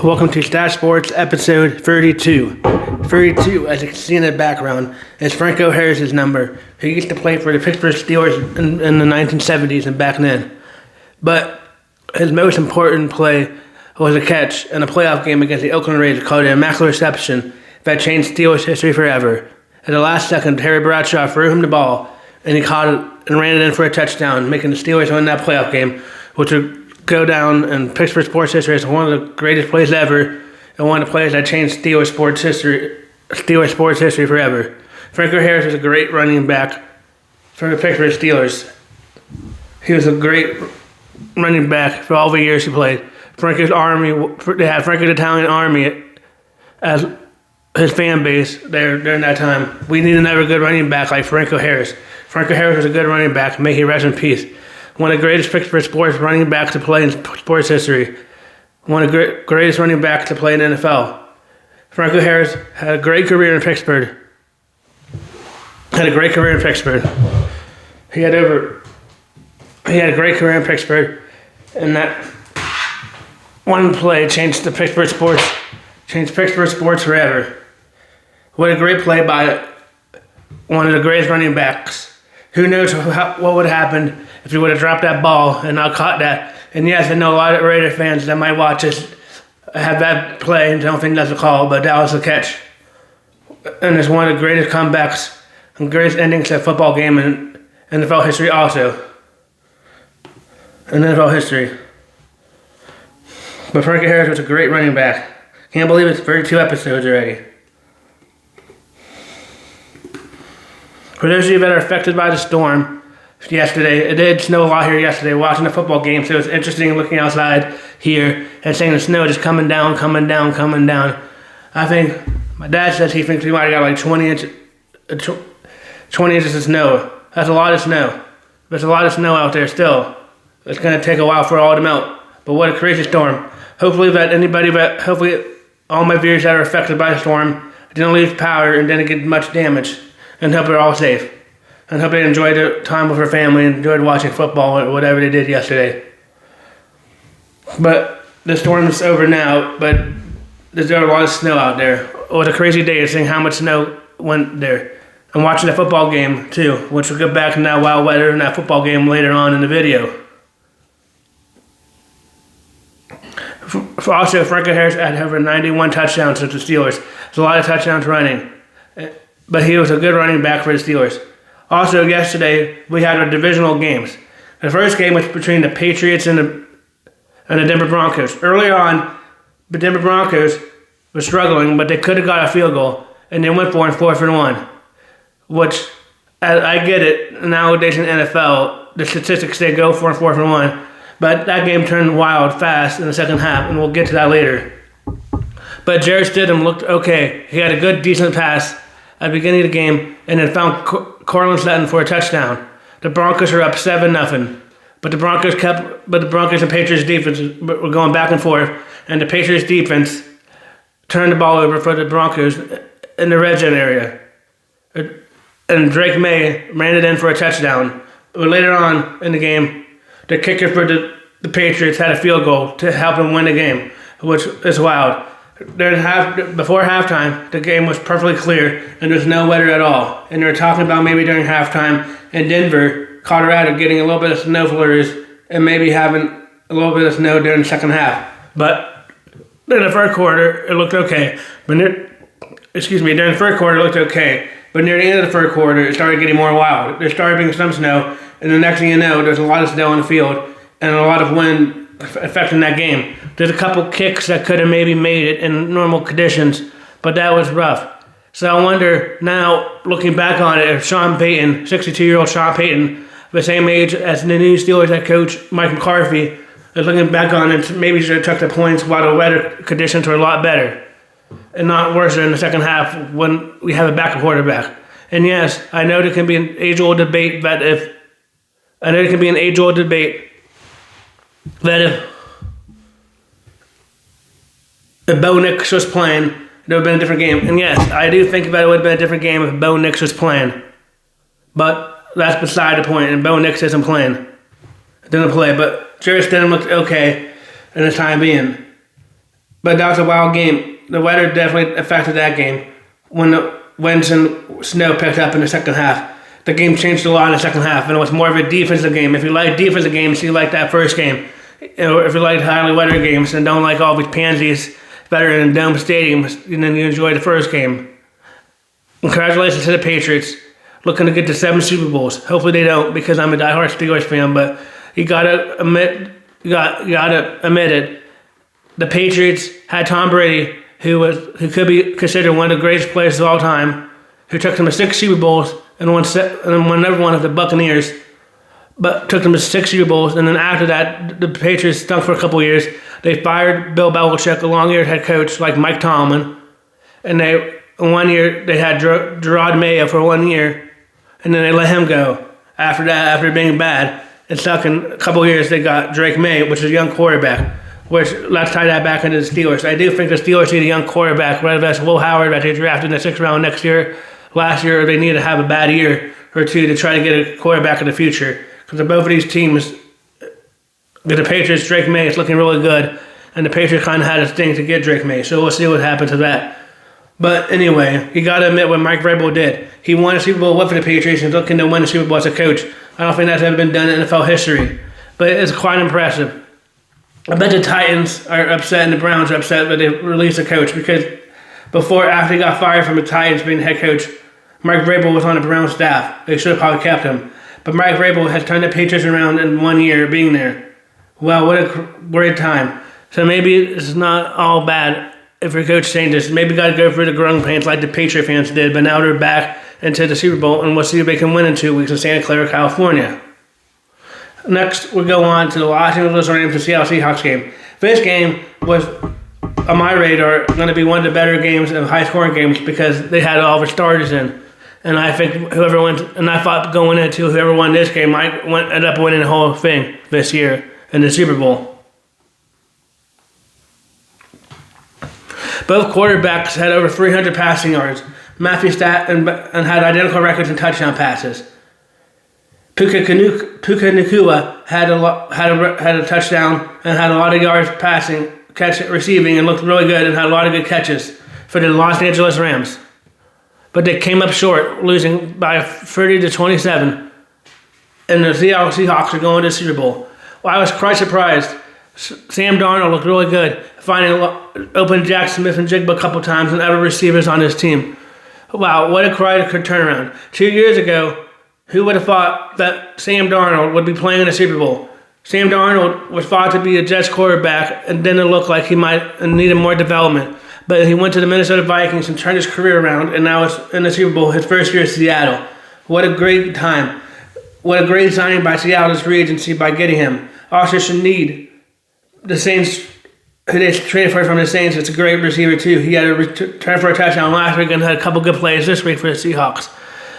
Welcome to Stache Sports episode 32. 32, as you can see in the background, is Franco Harris's number, who used to play for the Pittsburgh Steelers in the 1970s and back then. But his most important play was a catch in a playoff game against the Oakland Raiders called an immaculate reception that changed Steelers history forever. At the last second, Terry Bradshaw threw him the ball, and he caught it and ran it in for a touchdown, making the Steelers win that playoff game, which would go down in Pittsburgh sports history as one of the greatest plays ever, and one of the plays that changed Steelers sports history forever. Franco Harris was a great running back for the Pittsburgh Steelers. He was a great running back for all the years he played. They had Franco's Italian Army as his fan base there during that time. We need another good running back like Franco Harris. Franco Harris was a good running back. May he rest in peace. One of the greatest Pittsburgh sports running backs to play in sports history. One of the greatest running backs to play in the NFL. Franco Harris had a great career in Pittsburgh. He had a great career in Pittsburgh, and that one play changed Pittsburgh sports forever. What a great play by one of the greatest running backs. Who knows what would have happened if he would have dropped that ball and not caught that. And yes, I know a lot of Raider fans that might watch this have that play and don't think that's a call, but that was a catch. And it's one of the greatest comebacks and greatest endings to a football game in NFL history also. In NFL history. But Franco Harris was a great running back. Can't believe it's 32 episodes already. For those of you that are affected by the storm yesterday, it did snow a lot here yesterday watching the football game, so it was interesting looking outside here and seeing the snow just coming down. I think, my dad says he thinks we might have got like 20 inches of snow. That's a lot of snow. There's a lot of snow out there still. It's going to take a while for it all to melt. But what a crazy storm. Hopefully all my viewers that are affected by the storm didn't lose power and didn't get much damage. And hope they're all safe. And hope they enjoyed their time with their family and enjoyed watching football or whatever they did yesterday. But the storm is over now, but there's a lot of snow out there. It was a crazy day seeing how much snow went there. And watching the football game too, which we'll get back to that wild weather and that football game later on in the video. Also, Franco Harris had over 91 touchdowns with the Steelers. There's a lot of touchdowns running. But he was a good running back for the Steelers. Also, yesterday, we had our divisional games. The first game was between the Patriots and the Denver Broncos. Earlier on, the Denver Broncos were struggling, but they could have got a field goal, and they went for it 4-1. Which, I get it, nowadays in NFL, the statistics say go for 4-1. But that game turned wild fast in the second half, and we'll get to that later. But Jarrett Stidham looked okay. He had a good, decent pass at the beginning of the game, and then found Cortland Sutton for a touchdown. The Broncos are up 7-0, but the Broncos and Patriots defense were going back and forth, and the Patriots defense turned the ball over for the Broncos in the red zone area, and Drake May ran it in for a touchdown. But later on in the game, the kicker for the Patriots had a field goal to help them win the game, which is wild. Before halftime, the game was perfectly clear and there was no weather at all. And they were talking about maybe during halftime in Denver, Colorado, getting a little bit of snow flurries and maybe having a little bit of snow during the second half. But during the first quarter, it looked okay. During the first quarter, it looked okay. But near the end of the first quarter, it started getting more wild. There started being some snow, and the next thing you know, there's a lot of snow on the field and a lot of wind affecting that game. There's a couple kicks that could have maybe made it in normal conditions, but that was rough. So I wonder now, looking back on it, if Sean Payton, 62-year-old Sean Payton, the same age as the new Steelers head coach Mike McCarthy, is looking back on it, maybe should have took the points while the weather conditions were a lot better and not worse in the second half when we have a backup quarterback. And yes, I know there can be an age-old debate that if Bo Nix was playing, it would have been a different game. And yes, I do think that it would have been a different game if Bo Nix was playing. But that's beside the point, and Bo Nix isn't playing. Didn't play, but Jarrett Stidham looked okay in the time being. But that was a wild game. The weather definitely affected that game. When the winds and snow picked up in the second half, the game changed a lot in the second half, and it was more of a defensive game. If you like defensive games, you like that first game. If you like highly weathered games and don't like all these pansies better in dome stadiums, then you enjoy the first game. Congratulations to the Patriots, looking to get to 7 Super Bowls. Hopefully they don't, because I'm a diehard Steelers fan. But you gotta admit it. The Patriots had Tom Brady, who could be considered one of the greatest players of all time, who took them to 6 Super Bowls and won another one of the Buccaneers, but took them to 6 Super Bowls. And then after that, the Patriots stunk for a couple years. They fired Bill Belichick, a long-year head coach like Mike Tomlin, and one year they had Gerard Mayo for 1 year, and then they let him go. After that, after being bad, and stuck in a couple years, they got Drake May, which is a young quarterback. Which, let's tie that back into the Steelers. I do think the Steelers need a young quarterback, whether that's Will Howard that they drafted in the 6th round last year, or they need to have a bad year or two to try to get a quarterback in the future. Because both of these teams, the Patriots, Drake May is looking really good, and the Patriots kind of had a thing to get Drake May, so we'll see what happens to that. But anyway, you got to admit what Mike Vrabel did. He won a Super Bowl with the Patriots and looking to win a Super Bowl as a coach. I don't think that's ever been done in NFL history, but it's quite impressive. I bet the Titans are upset and the Browns are upset that they released a coach, because after he got fired from the Titans being head coach, Mike Vrabel was on the Browns staff. They should have probably kept him. But Mike Vrabel has turned the Patriots around in 1 year being there. Wow, what a great time. So maybe it's not all bad if your coach changes. Maybe got to go through the growing pains like the Patriot fans did, but now they're back into the Super Bowl, and we'll see if they can win in 2 weeks in Santa Clara, California. Next, we'll go on to the Los Angeles Rams and Seattle Seahawks game. This game was, on my radar, going to be one of the better games and high-scoring games because they had all the starters in. And I think I thought going into whoever won this game might end up winning the whole thing this year in the Super Bowl. Both quarterbacks had over 300 passing yards. Matthew Stache and had identical records in touchdown passes. Puka Nacua had a touchdown and had a lot of yards receiving, and looked really good and had a lot of good catches for the Los Angeles Rams. But they came up short, losing by 30-27, and the Seattle Seahawks are going to the Super Bowl. Well, I was quite surprised. Sam Darnold looked really good, finding open Jack Smith and Jigba a couple times and other receivers on his team. Wow, what a good turnaround. 2 years ago, who would have thought that Sam Darnold would be playing in the Super Bowl? Sam Darnold was thought to be a Jets quarterback, and then it looked like he might need more development. But he went to the Minnesota Vikings and turned his career around, and now is in the Super Bowl, his first year in Seattle. What a great time. What a great signing by Seattle's free agency by getting him. Also should need the Saints, who they traded for from the Saints. It's a great receiver too. He had a return for a touchdown last week and had a couple good plays this week for the Seahawks.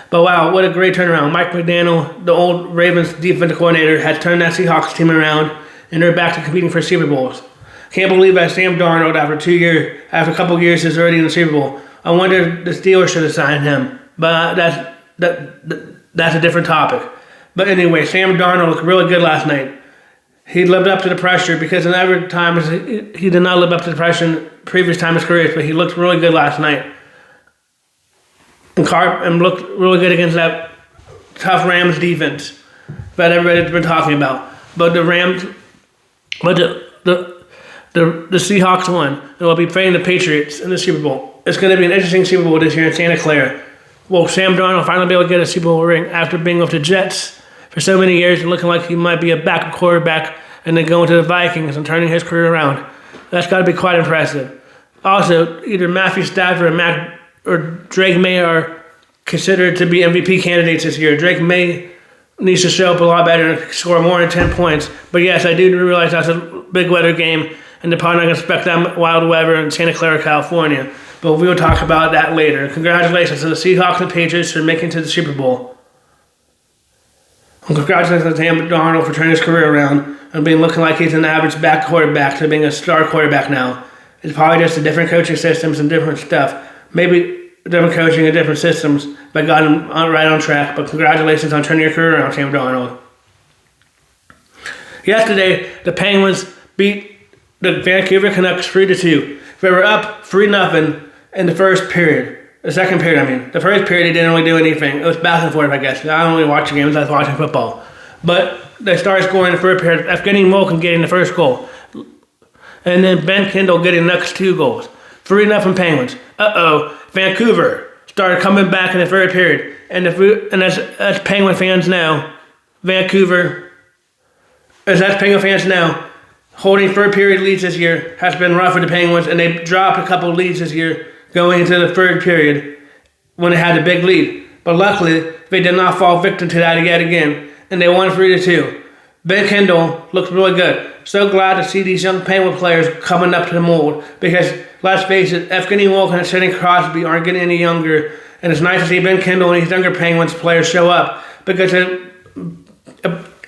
But wow, what a great turnaround. Mike McDaniel, the old Ravens defensive coordinator, has turned that Seahawks team around, and they're back to competing for Super Bowls. Can't believe that Sam Darnold, after a couple years, is already in the Super Bowl. I wonder the Steelers should have signed him, but that's a different topic. But anyway, Sam Darnold looked really good last night. He lived up to the pressure, because in other times he did not live up to the pressure in previous time of his career, but he looked really good last night. And looked really good against that tough Rams defense that everybody's been talking about. But the Seahawks won, and will be playing the Patriots in the Super Bowl. It's going to be an interesting Super Bowl this year in Santa Clara. Will Sam Darnold finally be able to get a Super Bowl ring after being with the Jets for so many years and looking like he might be a backup quarterback, and then going to the Vikings and turning his career around? That's got to be quite impressive. Also, either Matthew Stafford or Drake May are considered to be MVP candidates this year. Drake May needs to show up a lot better and score more than 10 points. But yes, I do realize that's a big weather game, and they're probably not going to expect that wild weather in Santa Clara, California. But we'll talk about that later. Congratulations to the Seahawks and Patriots for making it to the Super Bowl. And congratulations to Sam Darnold for turning his career around and looking like he's an average back quarterback to being a star quarterback now. It's probably just the different coaching systems and different stuff. Maybe different coaching and different systems, but got him right on track. But congratulations on turning your career around, Sam Darnold. Yesterday, the Penguins beat the Vancouver Canucks 3-2. They were up 3-0 in the first period. The second period, I mean. The first period, they didn't really do anything. It was back and forth, I guess. I don't really watch the games. I was watching football. But they started scoring in the first period. Evgeny Malkin getting the first goal. And then Ben Kendall getting the next 2 goals. 3-0 Penguins. Vancouver started coming back in the third period. And as Penguin fans know, holding third period leads this year has been rough for the Penguins, and they dropped a couple leads this year going into the third period when they had a big lead. But luckily, they did not fall victim to that yet again, and they won 3-2. Ben Kendall looks really good. So glad to see these young Penguin players coming up to the mold, because let's face it, Evgeny Malkin and Sidney Crosby aren't getting any younger, and it's nice to see Ben Kendall and these younger Penguins players show up, because it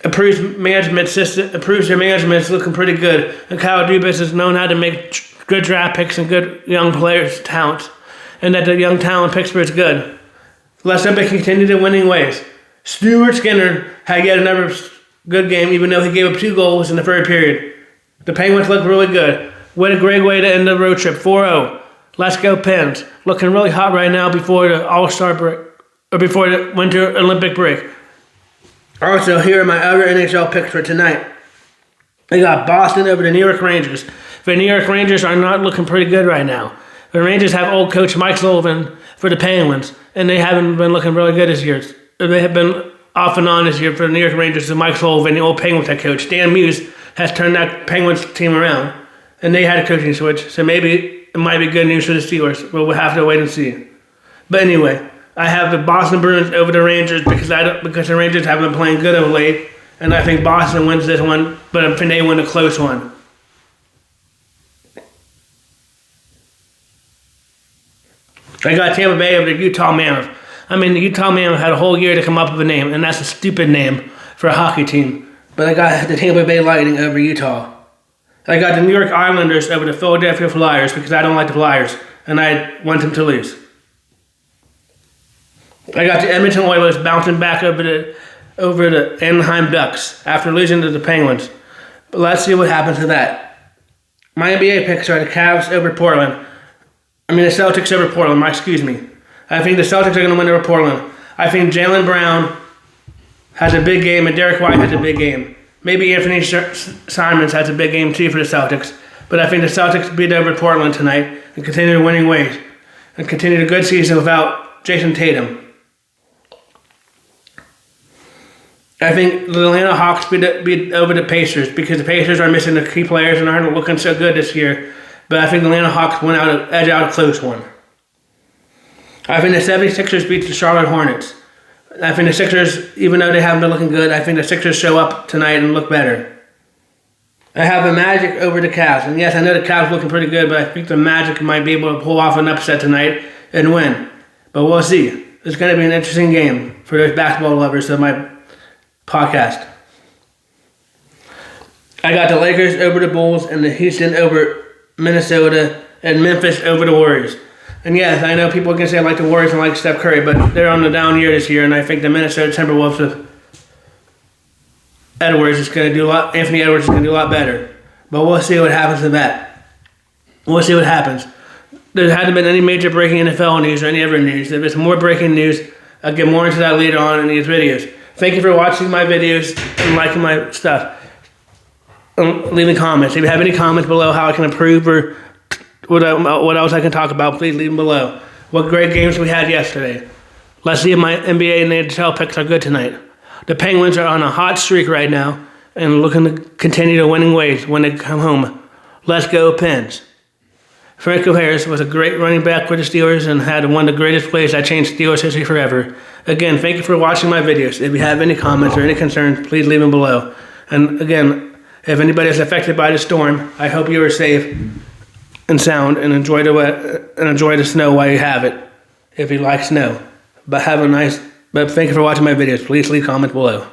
improves their management is looking pretty good, and Kyle Dubas is known how to make good draft picks and good young players' talent, and that the young talent Pittsburgh is good. Let's hope they continue the winning ways. Stuart Skinner had yet another good game, even though he gave up 2 goals in the third period. The Penguins look really good. What a great way to end the road trip, 4-0. Let's go Pens. Looking really hot right now before the All-Star break, or before the Winter Olympic break. Also, here are my other NHL picks for tonight. I got Boston over the New York Rangers. The New York Rangers are not looking pretty good right now. The Rangers have old coach Mike Sullivan for the Penguins, and they haven't been looking really good this year. They have been off and on this year for the New York Rangers. And Mike Sullivan, the old Penguins head coach. Dan Muse has turned that Penguins team around, and they had a coaching switch, so maybe it might be good news for the Steelers, but we'll have to wait and see. But anyway, I have the Boston Bruins over the Rangers because the Rangers haven't been playing good of late, and I think Boston wins this one, but I think they win a close one. I got Tampa Bay over the Utah Mammoth. I mean, the Utah Mammoth had a whole year to come up with a name, and that's a stupid name for a hockey team. But I got the Tampa Bay Lightning over Utah. I got the New York Islanders over the Philadelphia Flyers because I don't like the Flyers, and I want them to lose. I got the Edmonton Oilers bouncing back over the Anaheim Ducks after losing to the Penguins. But let's see what happens to that. My NBA picks are the Cavs over Portland. The Celtics over Portland, excuse me. I think the Celtics are going to win over Portland. I think Jaylen Brown has a big game and Derek White has a big game. Maybe Anthony Simons has a big game too for the Celtics. But I think the Celtics beat over Portland tonight and continue winning ways and continue a good season without Jason Tatum. I think the Atlanta Hawks beat over the Pacers because the Pacers are missing the key players and aren't looking so good this year. But I think the Atlanta Hawks edge out a close one. I think the 76ers beat the Charlotte Hornets. I think the Sixers, even though they haven't been looking good, I think the Sixers show up tonight and look better. I have the Magic over the Cavs. And yes, I know the Cavs looking pretty good, but I think the Magic might be able to pull off an upset tonight and win. But we'll see. It's going to be an interesting game for those basketball lovers of my podcast. I got the Lakers over the Bulls and the Houston over Minnesota and Memphis over the Warriors. And yes, I know people can say I like the Warriors and like Steph Curry, but they're on the down year this year, and I think the Minnesota Timberwolves with Anthony Edwards is going to do a lot better. But we'll see what happens to that. We'll see what happens. There hasn't been any major breaking NFL news or any other news. If there's more breaking news, I'll get more into that later on in these videos. Thank you for watching my videos and liking my stuff. Leaving comments. If you have any comments below how I can improve or what else I can talk about, please leave them below. What great games we had yesterday. Let's see if my NBA and NHL picks are good tonight. The Penguins are on a hot streak right now and looking to continue the winning ways when they come home. Let's go Pens. Franco Harris was a great running back for the Steelers and had one of the greatest plays that changed Steelers history forever. Again, thank you for watching my videos. If you have any comments or any concerns, please leave them below. And again, if anybody is affected by the storm, I hope you are safe and sound and enjoy the snow while you have it, if you like snow. But thank you for watching my videos. Please leave comments below.